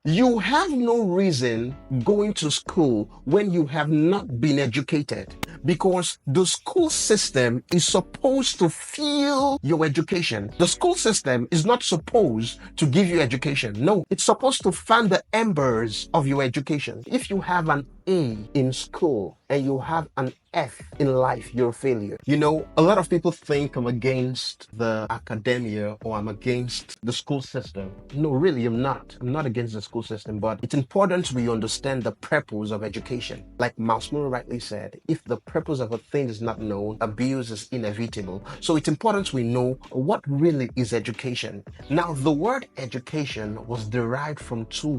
You have no reason going to school when you have not been educated, because the school system is supposed to fuel your education. The school system is not supposed to give you education. No, it's supposed to fan the embers of your education. If you have an A in school and you have an F in life, you're a failure. You know, a lot of people think I'm against the academia or I'm against the school system. No, really, I'm not. I'm not against the school system, but it's important we understand the purpose of education. Like Miles Monroe rightly said, if the purpose of a thing is not known, abuse is inevitable. So it's important we know what really is education. Now, the word education was derived from two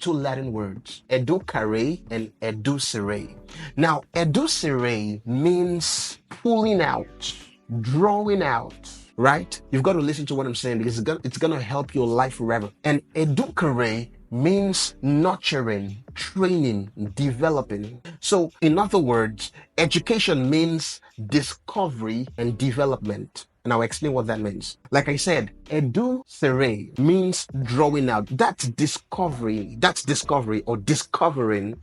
Latin words, educare and educere. Now, educere means pulling out, drawing out, right? You've got to listen to what I'm saying because it's gonna help your life forever. And educare means nurturing, training, developing. So, in other words, education means discovery and development. And I'll explain what that means. Like I said, educere means drawing out. That's discovery or discovering.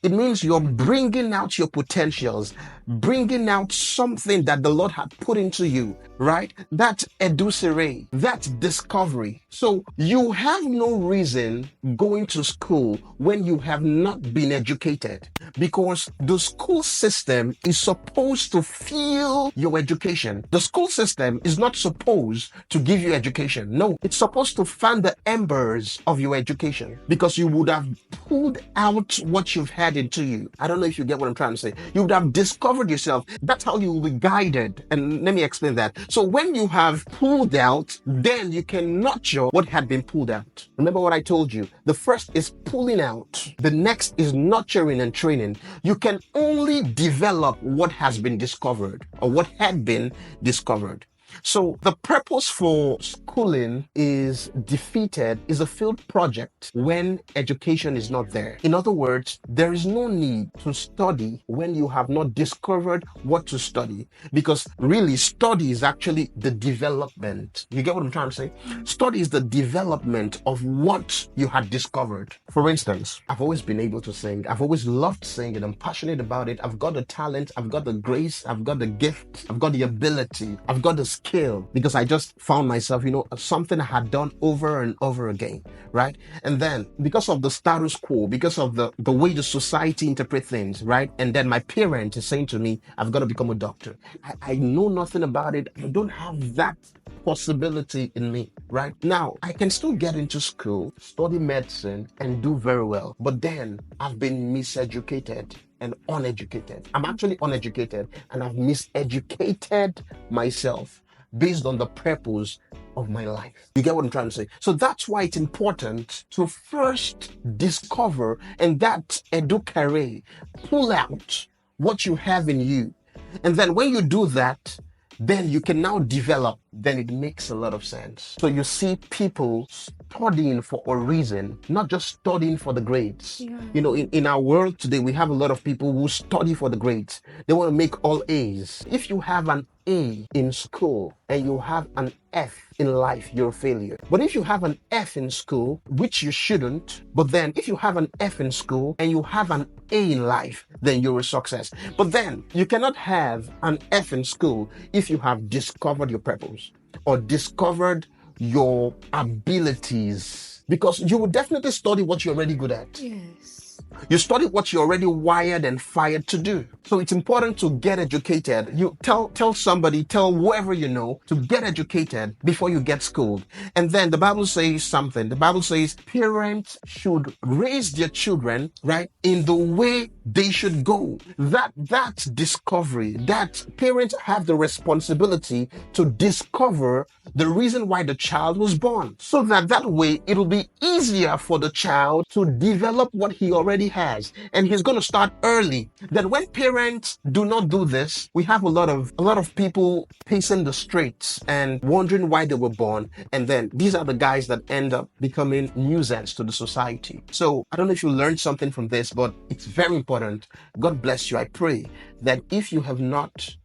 It means you're bringing out your potentials, bringing out something that the Lord had put into you, right? That's educere, that's discovery. So you have no reason going to school when you have not been educated, because the school system is supposed to fuel your education. The school system is not supposed to give you education. No, it's supposed to fan the embers of your education, because you would have pulled out what you've had into you. I don't know if you get what I'm trying to say. You would have discovered yourself. That's how you will be guided. And let me explain that. So when you have pulled out, then you can nurture what had been pulled out. Remember what I told you. The first is pulling out. The next is nurturing and training. You can only develop what has been discovered or what had been discovered. So the purpose for schooling is defeated, is a field project when education is not there. In other words, there is no need to study when you have not discovered what to study, because really study is actually the development. You get what I'm trying to say? Study is the development of what you had discovered. For instance, I've always been able to sing. I've always loved singing. I'm passionate about it. I've got the talent. I've got the grace. I've got the gift. I've got the ability. I've got the skill, because I just found myself, something I had done over and over again, right? And then because of the status quo, because of the way the society interprets things, right? And then my parent is saying to me, I've got to become a doctor. I know nothing about it. I don't have that possibility in me, right? Now, I can still get into school, study medicine, and do very well. But then I've been miseducated and uneducated. I'm actually uneducated, and I've miseducated myself based on the purpose of my life. You get what I'm trying to say? So that's why it's important to first discover, and that educare, pull out what you have in you. And then when you do that, then you can now develop. Then it makes a lot of sense. So you see people studying for a reason, not just studying for the grades. Yeah. In our world today, we have a lot of people who study for the grades. They want to make all A's. If you have an A in school and you have an F in life, you're a failure. But if you have an F in school, which you shouldn't, but then if you have an F in school and you have an A in life, then you're a success. But then you cannot have an F in school if you have discovered your purpose or discovered your abilities, because you will definitely study what you're already good at. Yes. You study what you're already wired and fired to do. So it's important to get educated. You tell somebody, tell whoever you know to get educated before you get schooled. And then the Bible says something. The Bible says parents should raise their children, right, in the way they should go. That's discovery. That parents have the responsibility to discover the reason why the child was born, so that way it'll be easier for the child to develop what he already has, and he's going to start early. Then when parents do not do this, we have a lot of people pacing the streets and wondering why they were born, and then these are the guys that end up becoming nuisance to the society. So I don't know if you learned something from this, but it's very important. God bless you. I pray that if you have not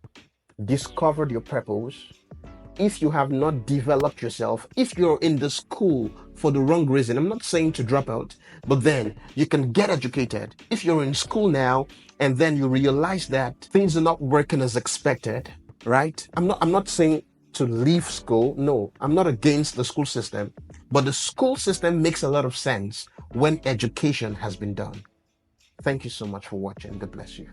discovered your purpose, if you have not developed yourself, if you're in the school for the wrong reason. I'm not saying to drop out, but then you can get educated. If you're in school now and then you realize that things are not working as expected, right? I'm not saying to leave school. No, I'm not against the school system, but the school system makes a lot of sense when education has been done. Thank you so much for watching. God bless you.